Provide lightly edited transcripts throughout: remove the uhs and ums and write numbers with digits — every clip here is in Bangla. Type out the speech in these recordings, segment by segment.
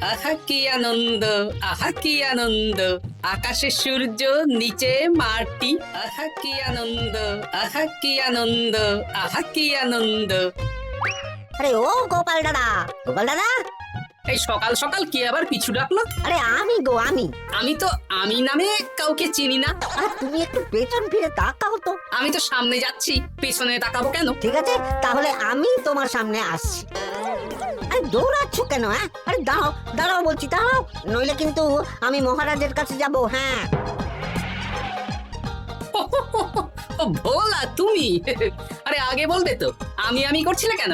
আহা কি আনন্দ, আহা কি আনন্দ, আকাশে সূর্য নিচে মাটি, আহা কি আনন্দ, আহা কি আনন্দ, আহা কি আনন্দ। আরে ও গোপাল দাদা, গোপাল দাদা, এই সকাল সকাল কি আবার পিছু ডাকলো? আরে আমি গো আমি। আমি তো আমি নামে কাউকে চিনি না। আর তুমি একটু পেছন ফিরে তাকাও তো। আমি তো সামনে যাচ্ছি, পেছনে তাকাবো কেন? ঠিক আছে, তাহলে আমি তোমার সামনে আসছি। আরে দৌড়াচ্ছ কেন? হ্যাঁ, আরে দাঁড়াও দাঁড়াও বলছি, দাঁড়াও, নইলে কিন্তু আমি মহারাজের কাছে যাব। হ্যাঁ, ও ভোলা তুমি? আরে আগে বলবে তো, আমি করছিলে কেন?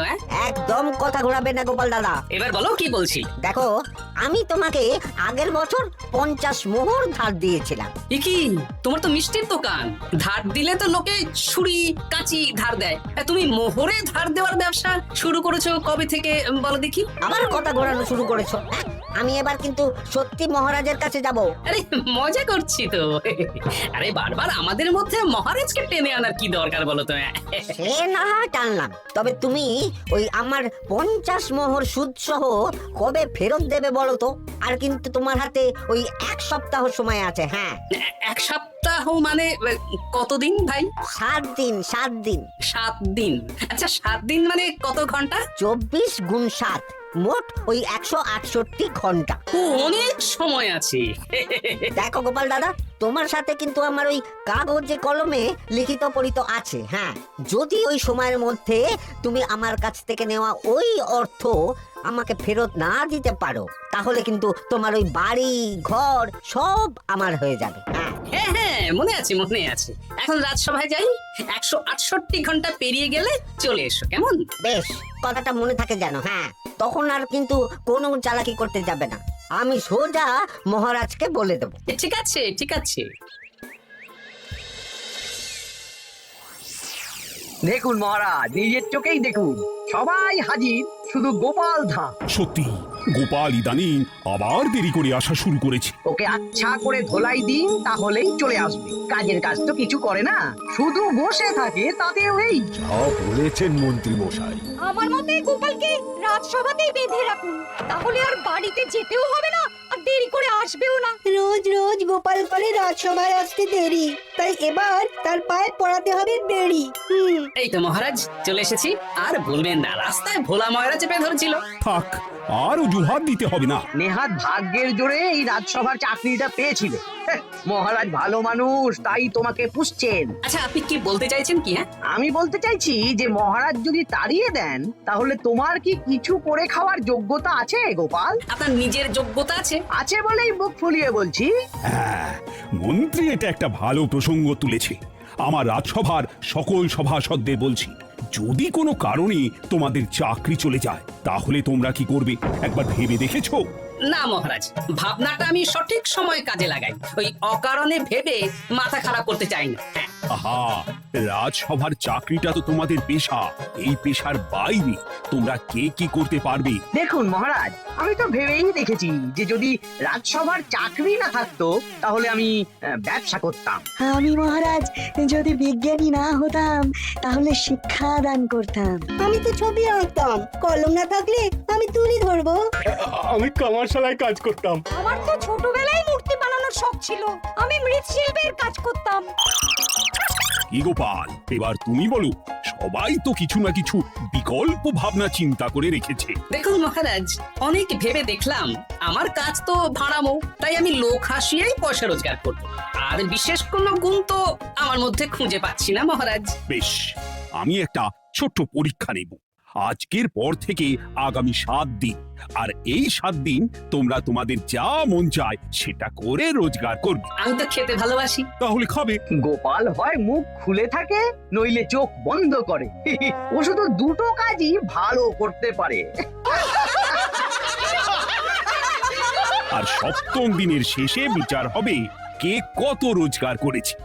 একদম কথা ঘোরাবে না গোপাল দাদা। এবার বলো কি বলছি। দেখো, আমি তোমাকে আগের বছর 50 মোহর ধার দিয়েছিলাম। এ কি, তোমার তো মিষ্টির দোকান, ধার দিলে তো লোকে ছুরি কাঁচি ধার দেয়, তুমি মোহরে ধার দেওয়ার ব্যবসা শুরু করেছো কবে থেকে বলো দেখি? আবার কথা ঘোরানো শুরু করেছো। আমি এবার কিন্তু সত্যি মহারাজের কাছে যাব। আরে মজা করছি তো। আরে বারবার আমাদের মধ্যে মহারাজকে টেনে আনার কি দরকার বলো তো? সে না হয় টানলাম, তবে তুমি ওই আমার 50 মোহর সুদ সহ কবে ফেরত দেবে বলো তো? আর কিন্তু তোমার হাতে ওই 1 সপ্তাহ সময় আছে। হ্যাঁ, 1 সপ্তাহ মানে কতদিন ভাই? 7 দিন, 7 দিন। 7 দিন? আচ্ছা 7 দিন মানে কত ঘন্টা? 24 গুণ 7, মোট ওই 168 ঘন্টা। ও, অনেক সময় আছে। দেখো গোপাল দাদা, তোমার সাথে কিন্তু আমার ওই কাগজে কলমে লিখিত পরিত আছে। হ্যাঁ, যদি ওই সময়ের মধ্যে তুমি আমার কাছ থেকে নেওয়া ওই অর্থ আমাকে ফেরত না দিতে পারো, তাহলে কিন্তু তোমার ওই বাড়ি ঘর সব আমার হয়ে যাবে। হ্যাঁ, হ্যাঁ হ্যাঁ, মনে আছে মনে আছে। এখন রাজসভায় যাই, 168 ঘন্টা পেরিয়ে গেলে চলে এসো, কেমন? বেশ, কথাটা মনে থাকে যেন। হ্যাঁ, তখন আর কিন্তু কোনো চালাকি করতে যাবে না, আমি সোজা মহারাজকে বলে দেবো। ঠিক আছে ঠিক আছে। দেখুন মহারাজ, নিজের চোখেই দেখুন, সবাই হাজির, শুধু গোপাল ধা। সত্যি গোপাল ইদানিং আবার দেরি করে আসা শুরু করেছে। ওকে আচ্ছা করে ধোলাই দিন, তাহলেই চলে আসবে। কাজের কাজ তো কিছু করে না, শুধু বসে থাকে, তাতেও এই। যা বলেছেন মন্ত্রী মশাই। আমার মতে গোপালকে রাজসভাতেই বেঁধে রাখুন, তাহলে আর বাড়িতে যেতেও হবে না, আর দেরি করে আসবেও না। রোজ রোজ গোপাল করে রাজসভায় আসতে দেরি, তাই এবার তার পায়ে পড়াতে হবে বেড়ি। এই তো মহারাজ চলে এসেছি। আর বলবেন না, রাস্তায় ভোলা ময়রা চেপে ধরেছিল। থাক, আর অজুহাত দিতে হবে না। নেহাত ভাগ্যের জোরে এই রাজসভার চাকরিটা পেয়েছিল। মহারাজ ভালো মানুষ, তাই তোমাকে পুষছেন। আচ্ছা আপনি কি বলতে চাইছেন কি? আমি বলতে চাইছি যে মহারাজ যদি তাড়িয়ে দেন, তাহলে তোমার কি কিছু করে খাওয়ার যোগ্যতা আছে গোপাল? আপনার নিজের যোগ্যতা আছে? আছে বলেই বুক ফুলিয়ে বলছি। হ্যাঁ, মন্ত্রী এটা একটা ভালো প্রসঙ্গ তুলেছে। আমার রাজসভার সকল সভাসদদের বলছি, যদি কোনো কারণে তোমাদের চাকরি চলে যায়, তাহলে তোমরা কি করবে একবার ভেবে দেখেছো? না মহারাজ, ভাবনাটা আমি সঠিক সময় কাজে লাগাই, ওই অকারণে ভেবে মাথা খারাপ করতে চাই না। আহা, রাজসভার চাকরিটা তো তোমাদের পেশা। এই পেশার বাইরে তোমরা কে কি করতে পারবে? দেখুন মহারাজ, আমি তো ভেবেই দেখেছি যে যদি রাজসভার চাকরি না থাকতো, তাহলে আমি ব্যবসা করতাম। আমি মহারাজ যদি বিজ্ঞানী না হতাম, তাহলে শিক্ষা দান করতাম। আমি তো ছবি আঁকতাম, কলম না থাকলে আমি তুলি ধরবো। আমি কামারশালায় কাজ করতাম। আমার তো ছোটবেলায় মূর্তি বানানোর শখ ছিল, আমি মৃৎশিল্পের কাজ করতাম। কি গোপাল, এবার তুমি বলো। সবাই তো কিছু না কিছু বিকল্প ভাবনা চিন্তা করে রেখেছে। দেখুন মহারাজ, অনেক ভেবে দেখলাম আমার কাজ তো ভাড়ামো, তাই আমি লোক হাসিয়েই পয়সা রোজগার করব। আর বিশেষ কোনো গুণ তো আমার মধ্যে খুঁজে পাচ্ছি না মহারাজ। বেশ, আমি একটা ছোট্ট পরীক্ষা নেব। আজকের পর থেকে আগামী 7 দিন, আর এই 7 দিন তোমরা তোমাদের যা মন চায় সেটা করে রোজগার করবে। আমি তো খেতে ভালোবাসি। তাহলে খাবে। গোপাল হয় মুখ খুলে থাকে, নইলে চোখ বন্ধ করে। ও শুধু দুটো কাজই ভালো করতে পারে। আর 7ম দিনের শেষে বিচার হবে কে কত রোজগার করেছে।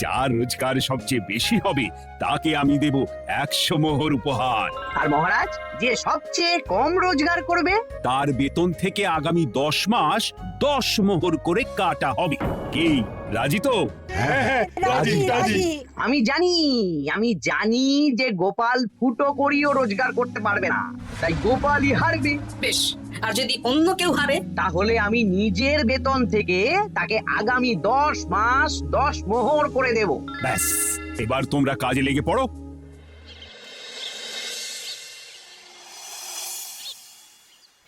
যার রোজগার সবচেয়ে বেশি হবে তাকে আমি দেব 100 মোহর উপহার। আর মহারাজ, যে সবচেয়ে কম রোজগার করবে, তার বেতন থেকে আগামী 10 মাস 10 মোহর করে কাটা হবে। কি রাজি তো? হ্যাঁ, রাজি রাজি। আমি জানি যে গোপাল ফুটো করিও রোজগার করতে পারবে না, তাই গোপালই হারবে। বেশ, আর যদি অন্য কেউ হারে? তাহলে আমি নিজের বেতন থেকে তাকে আগামী 10 মাস 10 মোহর করে দেব। ব্যাস, এবার তোমরা কাজে লেগে পড়ো।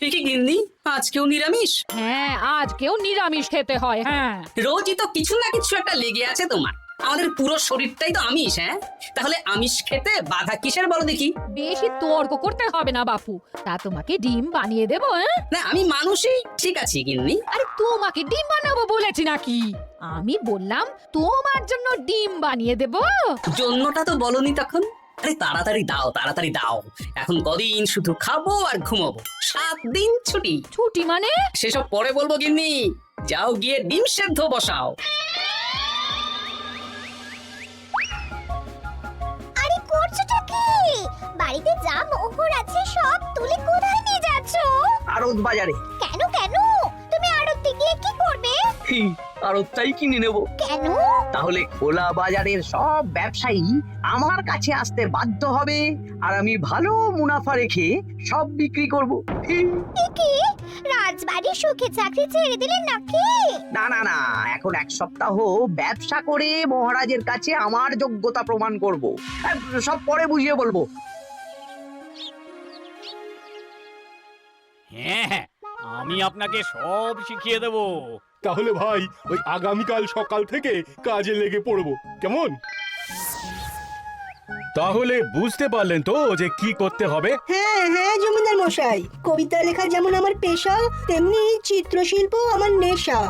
এ কি গিন্নি, আজকেও নিরামিষ? হ্যাঁ, আজকেও নিরামিষ খেতে হয়। হ্যাঁ, রোজই তো কিছু না কিছু একটা লেগে আছে তোমার। আমাদের পুরো শরীরটাই তো আমিষ। হ্যাঁ, তাহলে আমিষ খেতে বাধা কিসের বলো দেখি? বেশি তর্ক করতে হবে না বাপু। তা তোমাকে ডিম বানিয়ে দেবো? হ্যাঁ, না, আমি মানুষই ঠিক আছে গিন্নি। আরে তোমাকে ডিম বানাবো বলেছি নাকি? আমি বললাম তোমার জন্য ডিম বানিয়ে দেবো। জন্যটা তো বলনি তখন। আরে তাড়াতাড়ি দাও, তাড়াতাড়ি দাও। এখন কদিন শুধু খাবো আর ঘুমাবো, 7 দিন ছুটি। ছুটি মানে? সেসব পরে বলবো গিন্নি। যাও গিয়ে ডিম সেদ্ধ বসাও। আরে করছোটা কি? বাড়িতে যা মোহর আছে সব তুলে কোথায় নিয়ে যাচ্ছো? আড়ত বাজারে। কেন কেন? তুমি আড়তে গিয়ে কি করবে? আড়তটাই কিনে নেব। কেন? তাহলে খোলা বাজারের সব ব্যবসায়ী আমার কাছে আসতে বাধ্য হবে, আর আমি ভালো মুনাফা রেখে সব বিক্রি করব। এ কি? রাজবাড়ির সুখে চাকরি ছেড়ে দিলেন নাকি? না না না, এখন 1 সপ্তাহ ব্যবসা করে মহারাজের কাছে আমার যোগ্যতা প্রমাণ করব। সব পরে বুঝিয়ে বলবো। হ্যাঁ, আমি আপনাকে সব শিখিয়ে দেব। তাহলে ভাই ওই আগামীকাল সকাল থেকে কাজে লেগে পড়বো, কেমন? তাহলে বুঝতে পারলেন তো যে কি করতে হবে? হ্যাঁ হ্যাঁ জমিদার মশাই, কবিতা লেখা যেমন আমার পেশা, তেমনি চিত্রশিল্প আমার নেশা।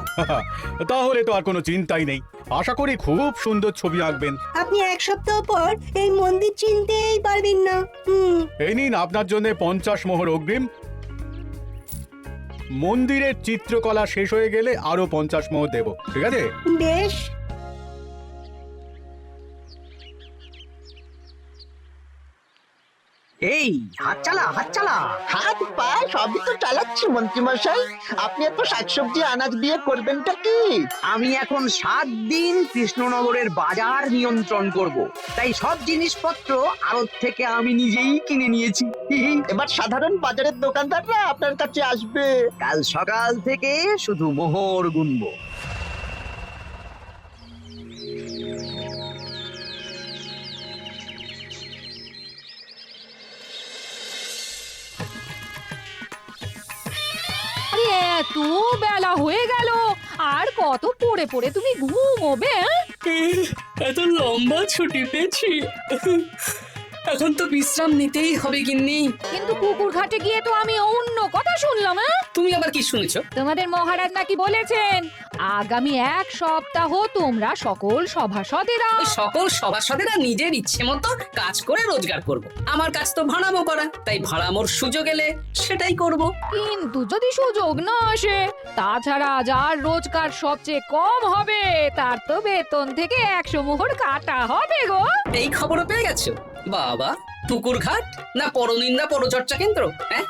তাহলে তো আর কোনো চিন্তাই নেই। আশা করি খুব সুন্দর ছবি আঁকবেন। আপনি 1 সপ্তাহ পর এই মন্দির চিনতেই পারবেন না। এই নিন আপনার জন্য 50 মোহর অগ্রিম। মন্দিরের চিত্রকলা শেষ হয়ে গেলে আরো 50 মোহর দেব, ঠিক আছে? বেশ। এই হাত চালা, হাত চালা। হাত পা সবই তো চালাচ্ছি মন্ত্রী মশাই। আপনি এত শাকসবজি আনাজ দিয়ে করবেনটা কি? আমি এখন 7 দিন কৃষ্ণনগরের বাজার নিয়ন্ত্রণ করব, তাই সব জিনিসপত্র আড়ত থেকে আমি নিজেই কিনে নিয়েছি। এবার সাধারণ বাজারের দোকানদাররা আপনার কাছে আসবে। কাল সকাল থেকে শুধু মোহর গুনবো। আরে এত বেলা হয়ে গেল, আর কত পড়ে পড়ে তুমি ঘুমোবে? এত লম্বা ছুটি পেয়েছি, এখন তো বিশ্রাম নিতেই হবে গিন্নি। কিন্তু পুকুর ঘাটে গিয়ে তো আমি অন্য কথা শুনলাম। তুমি আবার কি শুনেছো? তোমাদের মহারাজ নাকি বলেছেন আগামী 1 সপ্তাহ তোমরা সকল সভাসদেরা ওই সকল সভাসদেরা নিজের ইচ্ছে মতো কাজ করে রোজগার করব। আমার কাজ তো ভাড়ামো করা, তাই ভাড়ামোর সুযোগ এলে সেটাই করব। কিন্তু যদি সুযোগ না আসে, তাছাড়া যার রোজগার সবচেয়ে কম হবে তার তো বেতন থেকে 100 মোহর কাটা হবে গো। এই খবরও পেয়ে গেছো? বাবা, পুকুর ঘাট না পরনিন্দা পরচর্চা কেন্দ্র? হ্যাঁ,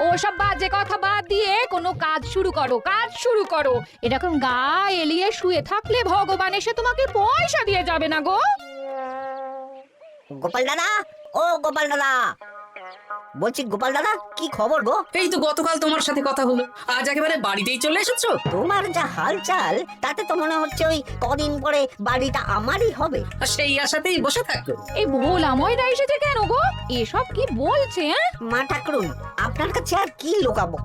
ওসব বাজে কথা বাদ দিয়ে কোনো কাজ শুরু করো, কাজ শুরু করো। এরকম গা এলিয়ে শুয়ে থাকলে ভগবান এসে তোমাকে পয়সা দিয়ে যাবে না গো। গোপাল দাদা, ও গোপাল দাদা, বলছি গোপাল দাদা, কি খবর গো? এই তো গতকাল তোমার সাথে কথা হলো, আজ একেবারে বাড়িতেই চলে এসেছো। তোমার যা হালচাল তাতে তো মনে হচ্ছে ওই কদিন পরে বাড়িটা আমারই হবে। আর সেই আশাতেই বসে থাকো। এই ভোলাময়রা এসেছে কেন গো? এসব কি বলছে? মা ঠাকুরুন, আপনার কাছে আর কি লুকাবো?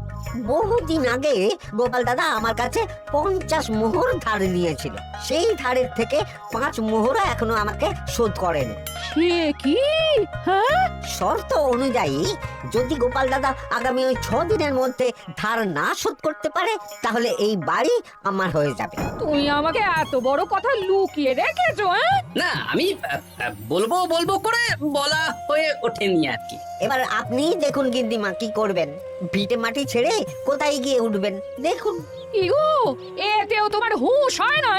বহুদিন আগে গোপাল দাদা আমার কাছে 50 মোহর ধার নিয়েছিল। সেই ধারের থেকে 5 মোহর এখনো আমাকে শোধ করেনি। সে কি? হ্যাঁ, শর্ত অনুযায়ী যদি গোপাল দাদা আগামী ওই 6 দিনের মধ্যে ধার না শোধ করতে পারে, তাহলে এই বাড়ি আমার হয়ে যাবে। তুমি আমাকে এত বড় কথা লুকিয়ে রেখেছো? না, আমি বলবো বলবো করে বলা হয়ে ওঠেনি আর কি। এবার আপনি দেখুন গিন্দিমা কি করবেন। ভিটে মাটি ছেড়ে কোথায় গিয়ে উঠবেন দেখুন। ইগো, এতেও তোমার হুঁশ হয় না?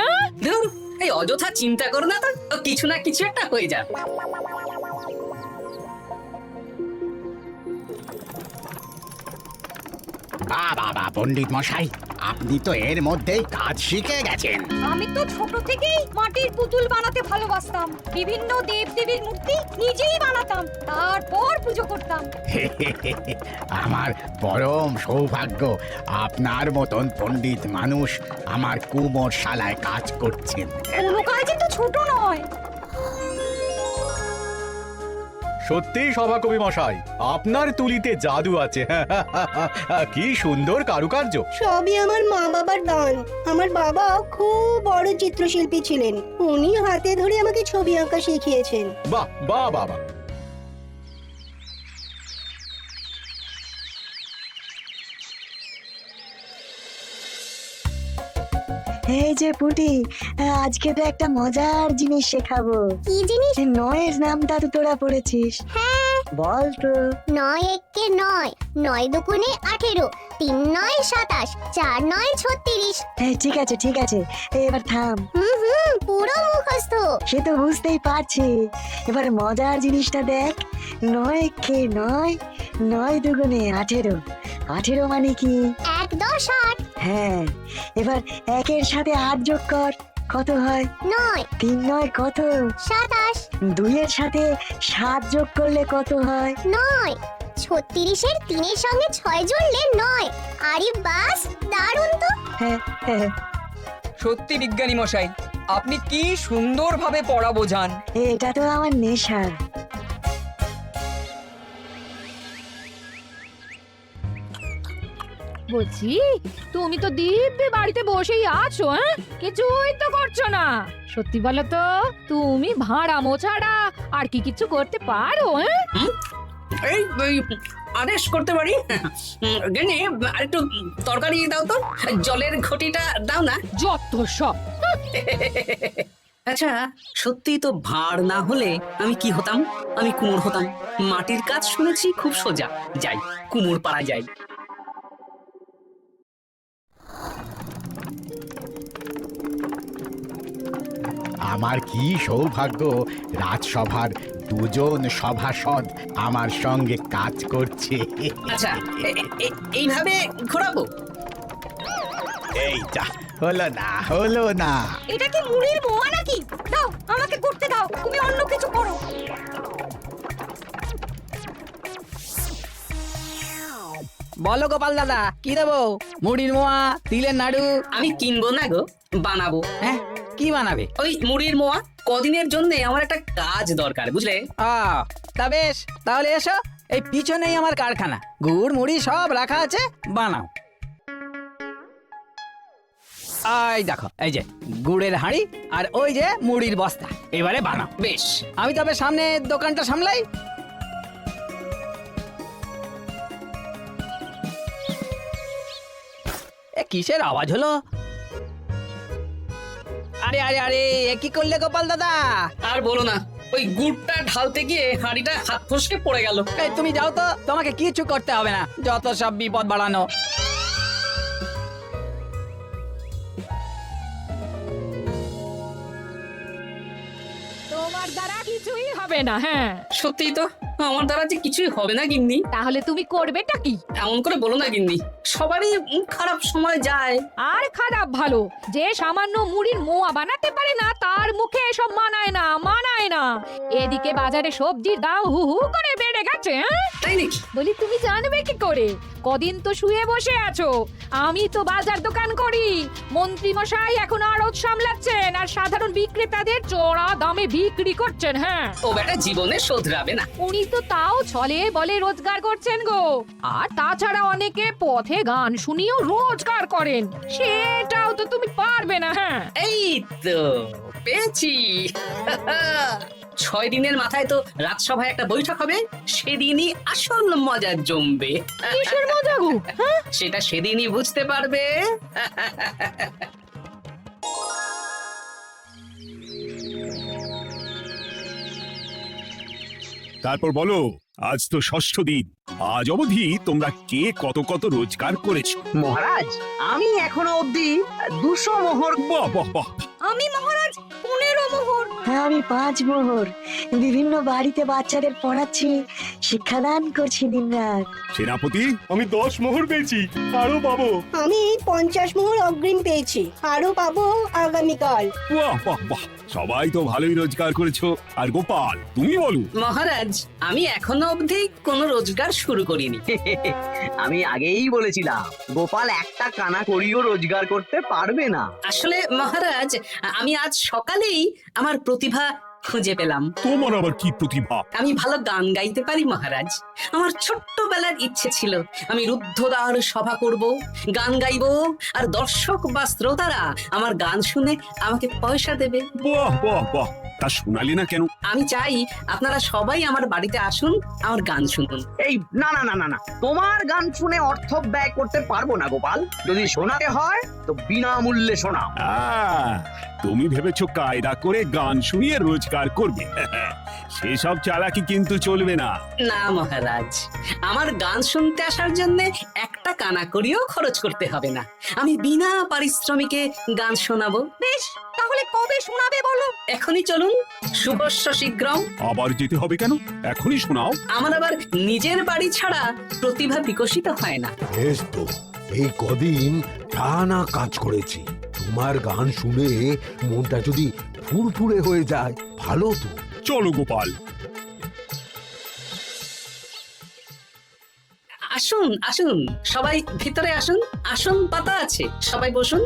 ধুর, এই অযথা চিন্তা করো না তো, কিছু না কিছু একটা হয়ে যাবে। বাবা পণ্ডিত মশাই, আপনি তো এর মধ্যেই কাজ শিখে গেছেন। আমি তো ছোট থেকেই মাটির পুতুল বানাতে ভালোবাসতাম, বিভিন্ন দেবদেবীর মূর্তি নিজেই বানাতাম, তারপর পুজো করতাম। আমার পরম সৌভাগ্য আপনার মতন পণ্ডিত মানুষ আমার কুমোর শালায় কাজ করছেন। কোনো কাজই তো ছোট নয়। সত্যি সভাকবি মশাই, আপনার তুলিতে জাদু আছে। কি সুন্দর কারুকার্য। সবই আমার মা বাবার দান। আমার বাবা খুব বড় চিত্রশিল্পী ছিলেন, উনি হাতে ধরে আমাকে ছবি আঁকা শিখিয়েছেন। বাহ বাহ বাবা। এই যে পুটি, আজকে তো একটা মজার জিনিস শেখাবো। কি জিনিস? নয়ের নামটা তো তোরা পড়েছিস? হ্যাঁ। বল তো। 9 একে 9, 9 দুগুণে 18, 3 9 27, 4 9 36। ঠিক আছে ঠিক আছে, এবার থাম। পুরো মুখস্থ। সে তো বুঝতেই পারছি, এবার মজার জিনিসটা দেখ। 9 কে 9, 9 দুগুণে 18, 18 মানে কি? 1 10 8। হ্যাঁ, এবার 1-এর সাথে 8 যোগ কর, কত হয়? 9 3 9 কত? 27। 2-এর সাথে 7 যোগ করলে কত হয়? 9। 36-এর 3-এর সঙ্গে 6 জুড়লে 9। আরে বাস, দারুণ তো। হ্যাঁ হ্যাঁ, সত্যি বিজ্ঞানী মশাই, আপনি কি সুন্দরভাবে পড়া বোঝান। এটা তো আমার নেশা। বলছি, তুমি তো দিব্যি বাড়িতে বসেই আছো, হ্যাঁ? কিছুই তো করছো না। সত্যি বলো তো, তুমি ভাড়া মোছাড়া আর কি কিছু করতে পারো? এই ওই আদেশ করতে পারি। গেনে আর একটু তরকারি দাও তো, জলের ঘটিটা দাও না। যত সব। আচ্ছা, সত্যি তো ভাড় না হলে আমি কি হতাম? আমি কুমোর হতাম। মাটির কাজ শুনেছি খুব সোজা, যাই কুমোর পাড়া যাই। আমার কি সৌভাগ্য, রাজসভার দুজন সভাসদ আমার সঙ্গে কাজ করছে। আচ্ছা, এইভাবে ঘোরাবো? এই যা, হলো না হলো না। এটা কি মুড়ির মোয়া নাকি? দাও, আমাকে করতে দাও, তুমি অন্য কিছু করো। বলো গোপাল দাদা, কি দেবো? মুড়ির মোয়া, তিলের নাড়ু? আমি কিনবো না গো, বানাবো। হ্যাঁ, কি বানাবে? ওই মুড়ির মোয়া। কদিনের জন্য আমার একটা কাজ দরকার, বুঝলে? তা বেশ, তাহলে এসো, এই পিছনেই আমার কারখানা, গুড় মুড়ি সব রাখা আছে, বানাও। এই দেখো, এই যে গুড়ের হাঁড়ি আর ওই যে মুড়ির বস্তা, এবারে বানাও। বেশ, আমি তবে সামনে দোকানটা সামলাই। কিসের আওয়াজ হলো? আরে আরে আরে, এ কি করলে গোপাল দাদা? আর বলো না, ওই গুড়টা ঢালতে গিয়ে হাঁড়িটা হাত ফসকে পড়ে গেল। এই তুমি যাও তো, তোমাকে কিছু করতে হবে না, যত সব বিপদ বাড়ানো। তোমার দ্বারা কিছুই হবে না। হ্যাঁ, সত্যি তো, আমার দ্বারা যে কিছুই হবে না গিন্নি। তাহলে তুমি করবেটা কি? এমন করে বলো না গিন্নি, সবারই খারাপ সময় যায়। আর খারাপ ভালো, যে সামান্য মুড়ির মোয়া বানাতে পারে না তার মুখে এসব মানায় না, মানায় না। এদিকে বাজারে সবজির দাম হু হু করে বেড়ে গেছে। তাই নাকি? বলি, তুমি জানবে কি করে? কদিন তো শুয়ে বসে আছো, আমি তো বাজার দোকান করি। মন্ত্রী মশাই এখন আড়ত সামলাচ্ছেন আর সাধারণ বিক্রেতাদের চড়া দামে বিক্রি করছেন। হ্যাঁ, ও বেটা জীবনে শোধরাবে না। উনি তো তাও ছলে বলে রোজগার করছেন গো। আর তাছাড়া অনেকে পথে গান শুনিয়েও রোজগার করেন, সেটাও তো তুমি পারবে না। হ্যাঁ, এই তো পেয়েছি। 6 দিনের মাথায় তো রাজসভায় একটা বৈঠক হবে, সেদিনই আসল মজা জমবে। কিসের মজা গো? সেটা সেদিনই বুঝতে পারবে। তারপর বলো, আজ তো ষষ্ঠ দিন, আজ অবধি তোমরা কে কত কত রোজগার করেছো? মহারাজ, আমি এখনো অবধি 200 মোহর। বাহ বাহ বাহ, আমি মহারাজ 15 মোহর। হ্যাঁ, আমি 5 মোহর। বিভিন্ন বাড়িতে বাচ্চাদের পড়াচ্ছি, শিক্ষাদান করছি দিনরাত। সেনাপতি, আমি 10 মোহর পেয়েছি, আরো পাবো। আমি 50 মোহর অগ্রিম পেয়েছি, আরো পাবো আগামীকাল। বাহ বাহ বাহ, সবাই তো ভালোই রোজগার করেছো। আর গোপাল, তুমি বলো। মহারাজ আমি এখনো অবধি কোনো রোজগার শুরু করিনি। আমি আগেই বলেছিলাম গোপাল একটা কানা করিও রোজগার করতে পারবে না। আসলে মহারাজ আমি আজ সকালেই আমার প্রতিভা খুঁজে পেলাম। তোমার আবার কি প্রতিভা? আমি ভালো গান গাইতে পারি মহারাজ। আমার ছোট্টবেলার ইচ্ছে ছিল আমি রুদ্ধদ্বার সভা করব, গান গাইবো, আর দর্শক বা শ্রোতারা আমার গান শুনে আমাকে পয়সা দেবে। বাহ বাহ বাহ, তা শোনালে না কেন? আমি চাই আপনারা সবাই আমার বাড়িতে আসুন, আমার গান শুনুন। এই না না না না না, তোমার গান শুনে অর্থ ব্যয় করতে পারবো না গোপাল। যদি শোনাতে হয় তো বিনামূল্যে শোনাও। তুমি ভেবেছো কায়দা করে গান শুনিয়ে রোজগার করবে? সেসব চালাকি কিন্তু চলবে না। না মহারাজ, আমার গান শুনতে আসার জন্য একটা কানা করিও খরচ করতে হবে না। আমি বিনা পারিশ্রমিকে গান শোনাবো। বেশ, তাহলে কবে শোনাবে বলো? এখনই চলুন, শুভস্য শীঘ্রম। আবার যেতে হবে কেন? এখনই শোনাও। আমার আবার নিজের বাড়ি ছাড়া প্রতিভা বিকশিত হয় না। বেশ তো, এই কদিন টানা কাজ করেছি, তোমার গান শুনে মনটা যদি ফুরফুরে হয়ে যায় ভালো তো। চলো গোপাল। আসুন আসুন, সবাই ভিতরে আসুন। আসন পাতা আছে, সবাই বসুন।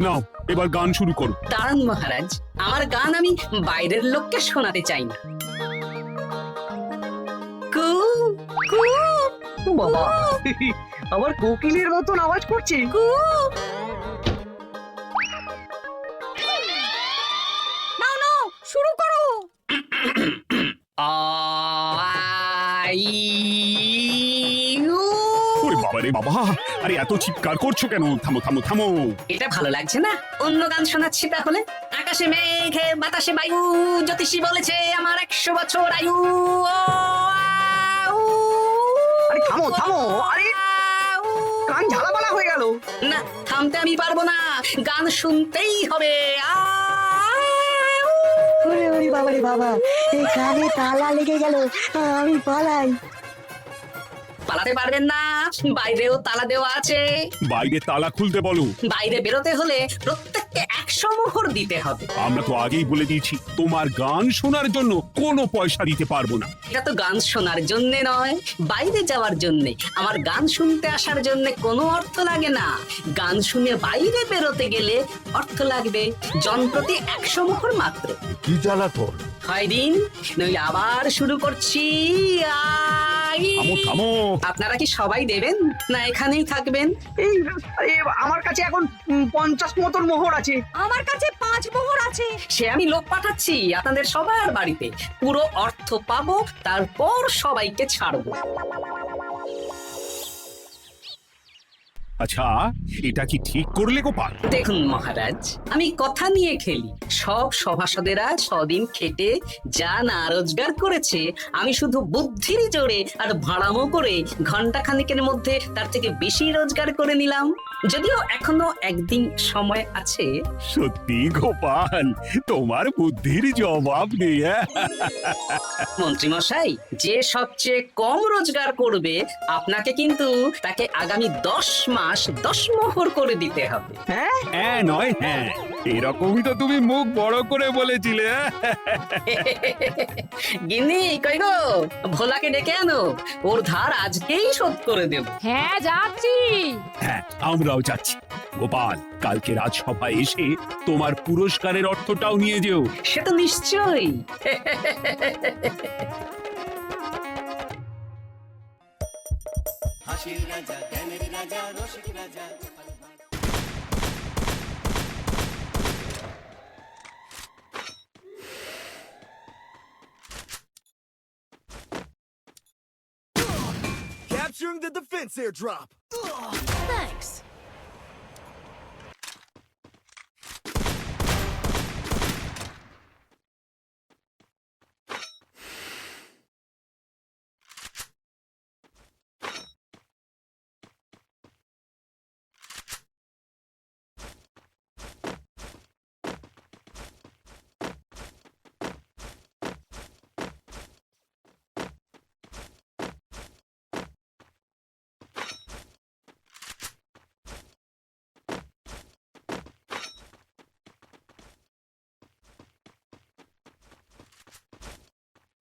নাও, এবার গান শুরু করো। দাঁড়ান মহারাজ, আমার গান আমি বাইরের লোককে শোনাতে চাই না। কু কু বাবা, আবার কোকিলের মতন আওয়াজ করছে। কু। নাও নাও, শুরু করো। ওরে বাবা রে বাবা, আরে এত চিৎকার করছো কেন? থামো থামো থামো। এটা ভালো লাগছে না? অন্য গান শোনাচ্ছি তাহলে। আকাশে মেঘে বাতাসে বায়ু, জ্যোতিষী বলেছে আমার 100 বছর আয়ু। আরে থামো থামো, আরে কান ঝালাপালা হয়ে গেল। না, থামতে আমি পারবো না, গান শুনতেই হবে। ওরে ওরে বাবা রে বাবা, এই কানে তালা লেগে গেল, আমি পালাই। পালাতে পারবেন না, বাইরেও তালা দেওয়া আছে। বাইরে তালা খুলতে বলো। বাইরে বেরোতে হলে প্রত্যেককে 100 মোহর দিতে হবে। আমরা তো আগেই বলে দিয়েছি, তোমার গান শোনার জন্য কোনো পয়সা দিতে পারবো না। এটা তো গান শোনার জন্য নয়, বাইরে যাওয়ার জন্য। আমার গান শুনতে আসার জন্য কোনো অর্থ লাগে না। গান শুনে বাইরে বেরোতে গেলে অর্থ লাগবে। জনপ্রতি 100 মোহর মাত্র। কি জ্বালাতন! হয় দিন, নইলে আবার শুরু করছি। থামো থামো। আপনারা কি সবাই দেবেন, না এখানেই থাকবেন? এই আমার কাছে এখন 50 মতন মোহর আছে। আমার কাছে 5 মোহর আছে। সে আমি লোক পাঠাচ্ছি আপনাদের সবার বাড়িতে। পুরো অর্থ পাবো, তারপর সবাইকে ছাড়বো। আচ্ছা, এটা কি ঠিক করলে গোপাল? দেখুন মহারাজ, আমি কথা নিয়ে খেলি। সব সভাসদেরা 6 দিন খেটে যা না রোজগার করেছে, আমি শুধু বুদ্ধির জোরে আর ভাড়ামো করে ঘন্টা খানেকের মধ্যে তার থেকে বেশি রোজগার করে নিলাম। যদিও এখনো একদিন সময় আছে। সত্যি গোপাল, তোমার বুদ্ধির জবাব নেই। মন্ত্রী মশাই, যে সবচেয়ে কম রোজগার করবে আপনাকে কিন্তু তাকে আগামী 10 মাস 10 মোহর করে দিতে হবে। হ্যাঁ নয় হ্যাঁ, এরকমই তো তুমি মুখ বড় করে বলেছিলে। গিন্নি কই গো, ভোলাকে ডেকে আনো, ওর ধার আজকেই শোধ করে দেব। হ্যাঁ, যাচ্ছি। হ্যাঁ, আমরাও যাচ্ছি। গোপাল, কালকে রাজসভায় এসে তোমার পুরস্কারের অর্থটাও নিয়ে যেও। সে তো নিশ্চয়ই। হাসির রাজা, জ্ঞানের রাজা, রসিক রাজা। Capturing the defense airdrop. Thanks.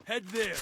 Head there.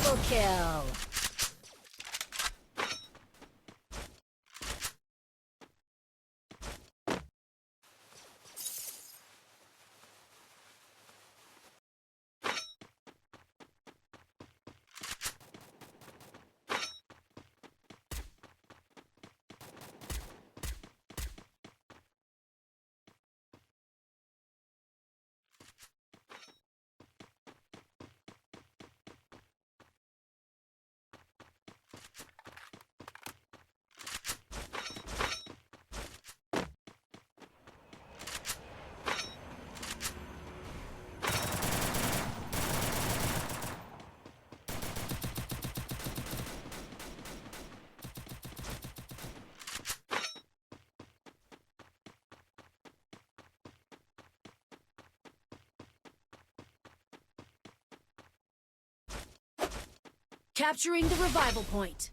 Double kill. Capturing the revival point.